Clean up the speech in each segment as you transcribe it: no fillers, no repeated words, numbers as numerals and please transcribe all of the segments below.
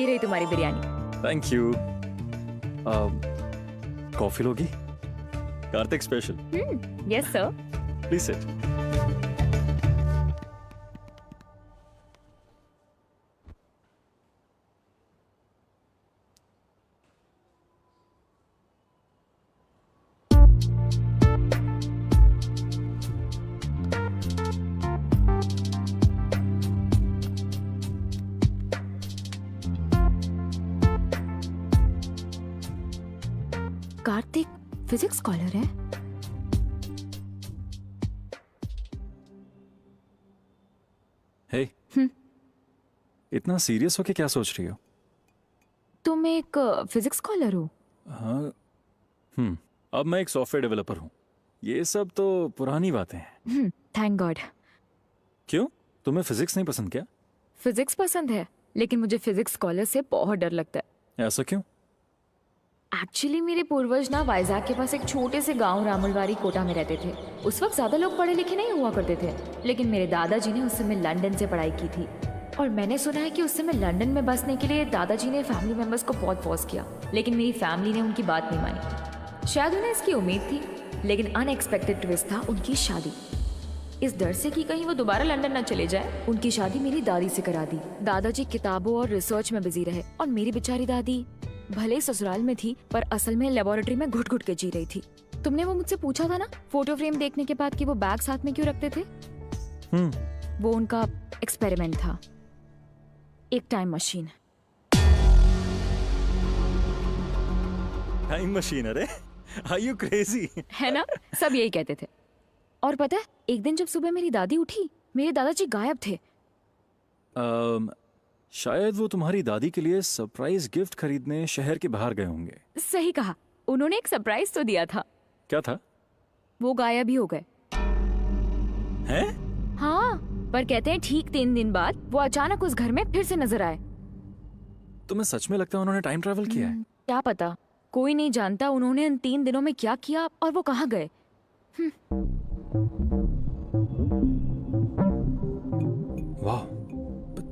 ये रही तुम्हारी बिरयानी। Thank you. कॉफी लोगी? Kartik special. Yes sir. Please sit. Kartik physics scholar है? हे, इतना सीरियस होके क्या सोच रही हो? तुम एक फिजिक्स स्कॉलर हो? हाँ। अब मैं एक सॉफ्टवेयर डेवलपर हूँ। ये सब तो पुरानी बातें हैं। Thank God. क्यों, तुम्हें फिजिक्स नहीं पसंद क्या? फिजिक्स पसंद है, लेकिन मुझे फिजिक्स स्कॉलर से बहुत डर लगता है। ऐसा क्यों? एक्चुअली मेरे पूर्वज ना वाइजाग के पास एक छोटे से गांव रामुलवारी कोटा में रहते थे। उस वक्त ज्यादा लोग पढ़े लिखे नहीं हुआ करते थे, लेकिन मेरे दादाजी ने उस समय लंदन से पढ़ाई की थी। और मैंने सुना है कि उस समय लंदन में बसने के लिए दादाजी ने फैमिली मेंबर्स को बहुत फोर्स किया, लेकिन मेरी फैमिली ने उनकी बात नहीं मानी। शायद उन्हें इसकी उम्मीद थी, लेकिन अनएक्सपेक्टेड ट्विस्ट था उनकी शादी। इस डर से कि कहीं वो दोबारा लंदन न चले जाए, उनकी शादी मेरी दादी से करा दी। दादाजी किताबों और रिसर्च में बिजी रहे, और मेरी बेचारी दादी भले ही ससुराल में थी, पर असल में लेबोरेटरी में घुट घुट के जी रही थी। तुमने वो मुझसे पूछा था ना फोटो फ्रेम देखने के बाद कि वो बैग साथ में क्यों रखते थे? वो उनका एक्सपेरिमेंट था, एक टाइम मशीन। Time machine? अरे आर यू क्रेजी? है ना, सब यही कहते थे। और पता है, एक दिन जब सुबह मेरी दादी उठी, मेरे दादाजी गायब थे। शायद वो तुम्हारी दादी के लिए सरप्राइज गिफ्ट खरीदने शहर के बाहर गए होंगे। सही कहा, उन्होंने एक सरप्राइज तो दिया था। क्या था? वो गायब ही हो गए। हैं? हाँ, पर कहते हैं ठीक 3 दिन बाद वो अचानक उस घर में फिर से नजर आए। तुम्हें सच में लगता है उन्होंने टाइम ट्रैवल किया है? क्या पता, कोई नहीं जानता उन्होंने इन 3 दिनों में क्या किया और वो कहाँ गए। वाह,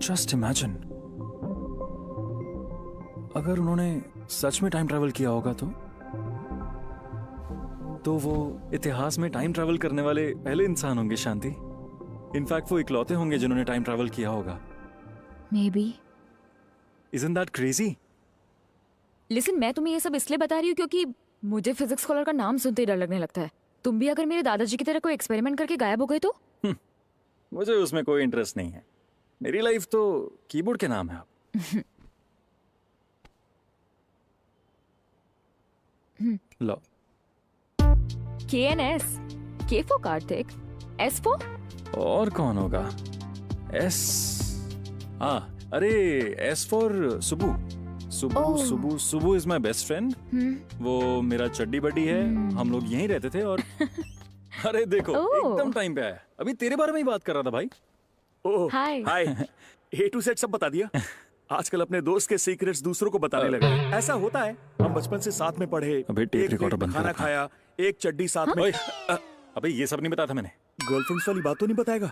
जस्ट इमेजिन, अगर उन्होंने सच में टाइम ट्रैवल किया होगा तो वो इतिहास में टाइम ट्रैवल करने वाले पहले इंसान होंगे शांति। इनफैक्ट वो इकलौते होंगे जिन्होंने टाइम ट्रैवल किया होगा। Maybe. Isn't that crazy? Listen, मैं तुम्हें ये सब इसलिए बता रही हूँ क्योंकि मुझे फिजिक्स स्कॉलर का नाम सुनते ही डर लगने लगता है। तुम भी अगर मेरे दादाजी की तरह कोई एक्सपेरिमेंट करके गायब हो गए तो? मुझे उसमें कोई इंटरेस्ट नहीं है। मेरी लाइफ तो कीबोर्ड के नाम है अब। लो। KNS, K for Kartik, S for? और कौन होगा? S, अरे S for Subbu. Subbu Subbu is my best friend. वो मेरा चड्डी बड्डी है। हम लोग यहीं रहते थे और अरे देखो, एकदम टाइम पे आया। अभी तेरे बारे में ही बात कर रहा था भाई। ओह हाय। हाय। A to Z सब बता दिया। आजकल अपने दोस्त के सीक्रेट्स दूसरों को बताने लगा। ऐसा होता है, हम बचपन से साथ में पढ़े, अबे टेप एक रिकॉर्डर प्लेट बंद खाना कर। खाया, एक चड्डी साथ में। अबे ये सब नहीं बताया था मैंने। गर्लफ्रेंड्स वाली बात तो नहीं बताएगा?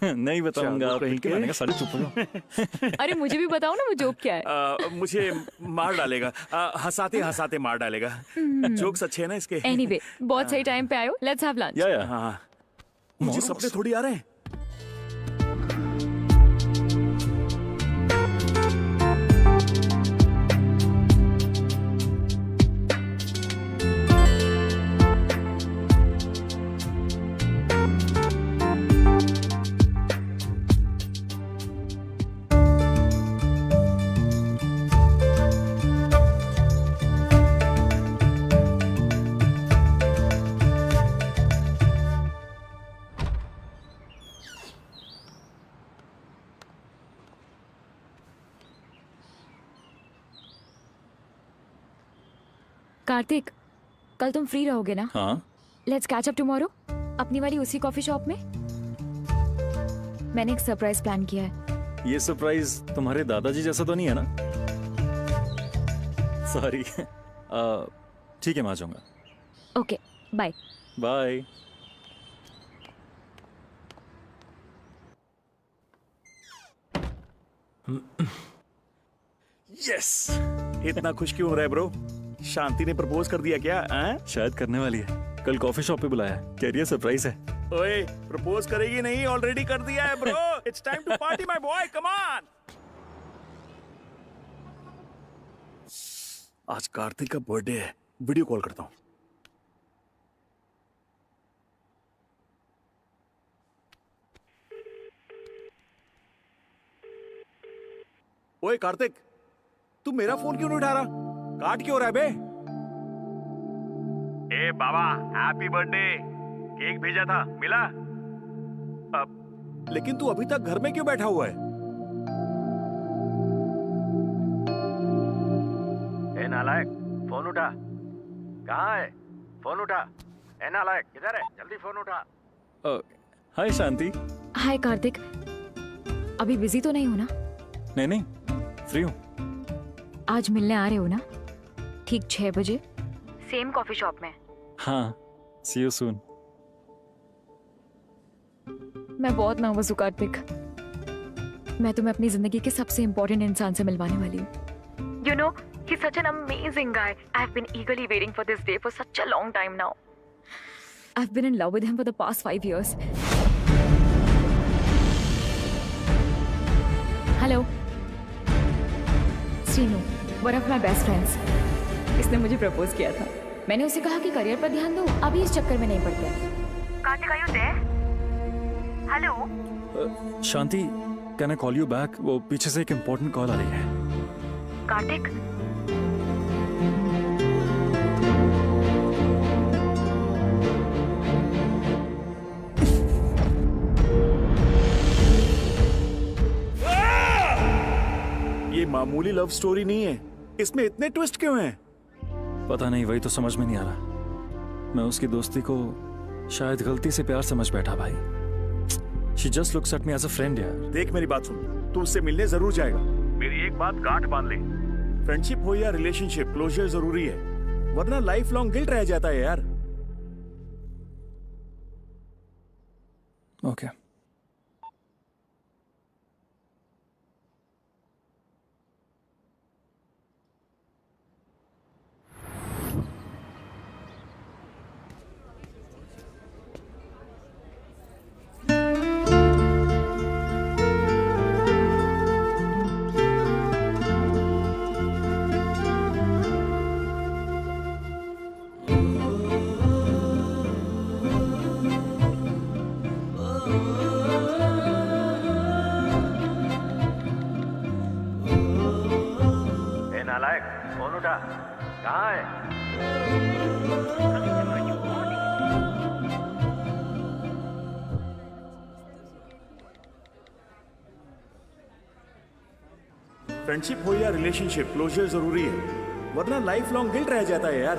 नहीं बताऊंगा। चलो, कहीं के मानेगा, साले चुप हो जाओ। अरे मुझे भी बताओ ना वो जोक क्या है। मुझे मार डालेगा। हंसाते हंसाते मार डालेगा। जोक्स अच्छे हैं ना इसके? एनीवे, बहुत सही टाइम पे आयो। Let's have lunch. या हाँ, मुझे सपने थोड़ी आ रहे हैं। कार्तिक, कल तुम फ्री रहोगे ना? हाँ। लेट्स कैच अप टुमारो, अपनी वाली उसी कॉफी शॉप में। मैंने एक सरप्राइज प्लान किया है। ये सरप्राइज तुम्हारे दादाजी जैसा तो नहीं है ना? सॉरी। ठीक है, मैं आ जाऊंगा। Okay, bye. बाय। यस। इतना खुश क्यों हो रहा है ब्रो? शांति ने प्रपोज कर दिया क्या? शायद करने वाली है, कल कॉफी शॉप पे बुलाया, कह रही है सरप्राइज है। ओए, प्रपोज करेगी नहीं, ऑलरेडी कर दिया है bro. It's time to party my boy, come on. आज कार्तिक का बर्थडे है, वीडियो कॉल करता हूँ। ओए कार्तिक, तू मेरा फोन क्यों नहीं उठा रहा? काट क्यों रहा है बे? ए बाबा, हैप्पी बर्थडे। केक भेजा था, मिला? अब लेकिन तू अभी तक घर में क्यों बैठा हुआ है? ए नालायक, फोन उठा। कहाँ है? फोन उठा। ए नालायक, किधर है? जल्दी फोन उठा। हाय शांति। हाय कार्तिक, अभी बिजी तो नहीं हो ना? नहीं नहीं, फ्री हूँ। आज मिलने आ रहे हो ना? ठीक 6 बजे सेम कॉफी शॉप में। हाँ, सी यू सून। मैं बहुत नर्वस हूँ कार्तिक। मैं तुम्हें अपनी जिंदगी के सबसे इम्पोर्टेंट इंसान से मिलवाने वाली हूँ। You know, he's such an amazing guy. I've been eagerly waiting for this day for such a long time now. I've been in love with him for the past 5 years. Hello. Srinu, one of my best friends. इसने मुझे propose किया था। मैंने उसे कहा कि career पर ध्यान दो, अभी इस चक्कर में नहीं पड़ते। Kartik, are you there? Hello Shanti, can I call you back? वो पीछे से एक इम्पोर्टेंट कॉल आ रही है। कार्तिक, ये मामूली लव स्टोरी नहीं है, इसमें इतने ट्विस्ट क्यों हैं? पता नहीं, वही तो समझ में नहीं आ रहा। मैं उसकी दोस्ती को शायद गलती से प्यार समझ बैठा भाई। She just looks at me as a friend यार। देख मेरी बात सुन, तू उससे मिलने जरूर जाएगा। मेरी एक बात गांठ बांध ले, फ्रेंडशिप हो या रिलेशनशिप, क्लोजर जरूरी है, वरना लाइफ लॉन्ग गिल्ट रह जाता है यार। ओके। नालायक, फोन उठा। कहाँ है? फ्रेंडशिप हो या रिलेशनशिप, क्लोजर जरूरी है, वरना लाइफ लॉन्ग गिल्ट रह जाता है यार।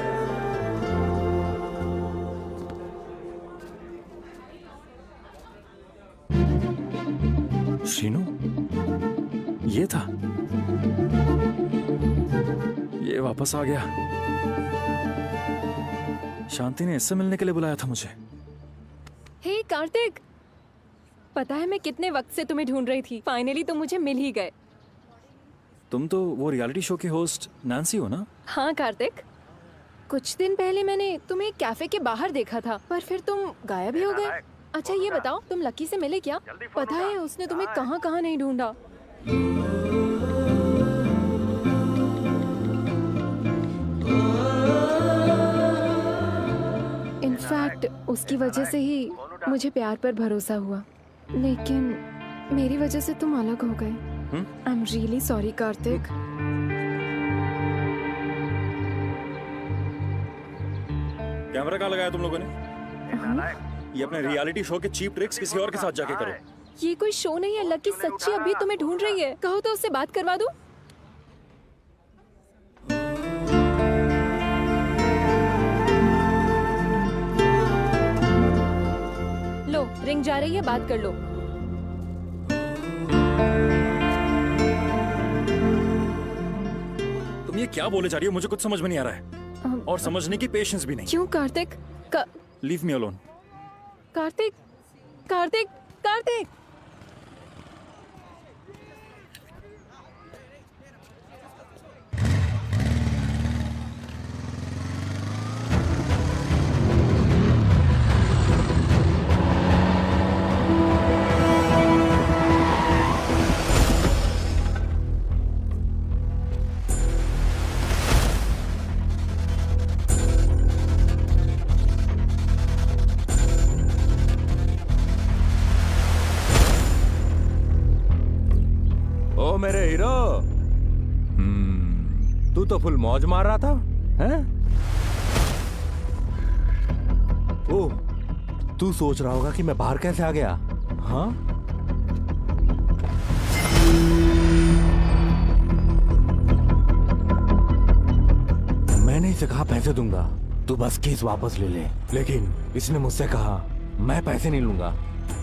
श्रीनू, ये था, ये वापस आ गया। शांति ने इससे मिलने के लिए बुलाया था मुझे। हे कार्तिक, पता है मैं कितने वक्त से तुम्हें ढूंढ रही थी। फाइनली तुम मुझे मिल ही गए। तुम तो वो रियलिटी शो की होस्ट नैन्सी हो ना? हाँ कार्तिक, कुछ दिन पहले मैंने तुम्हें कैफे के बाहर देखा था, पर फिर तुम गायब ही हो गए। अच्छा ये बताओ, तुम लकी से मिले क्या? पता है उसने तुम्हें कहाँ कहाँ नहीं ढूंढा। इनफैक्ट उसकी वजह से ही मुझे प्यार पर भरोसा हुआ, लेकिन मेरी वजह से तुम अलग हो गए। I am really sorry Kartik. Camera कहाँ लगाया तुम लोगों ने? ये अपने रियलिटी शो के चीप ट्रिक्स किसी और के साथ जाके करो। ये कोई शो नहीं है, लकी सच्ची अभी तुम्हें ढूंढ रही है। कहो तो उससे बात करवा दूं? लो रिंग जा रही है, बात कर लो। तुम ये क्या बोले जा रही हो? मुझे कुछ समझ में नहीं आ रहा है, और समझने की पेशेंस भी नहीं। क्यों Kartik? Leave me alone. Kartik, Kartik, Kartik. ओ मेरे हीरो। तू तो फुल मौज मार रहा था, हैं? ओह, तू सोच रहा होगा कि मैं बाहर कैसे आ गया, हाँ? मैंने इसे कहा पैसे दूंगा, तू बस केस वापस ले ले, लेकिन इसने मुझसे कहा मैं पैसे नहीं लूंगा,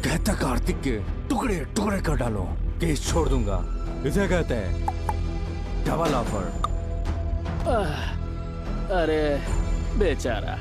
कहता कार्तिक के टुकड़े टुकड़े कर डालो, केस छोड़ दूंगा। इसे कहते हैं डबल ऑफर। अरे बेचारा,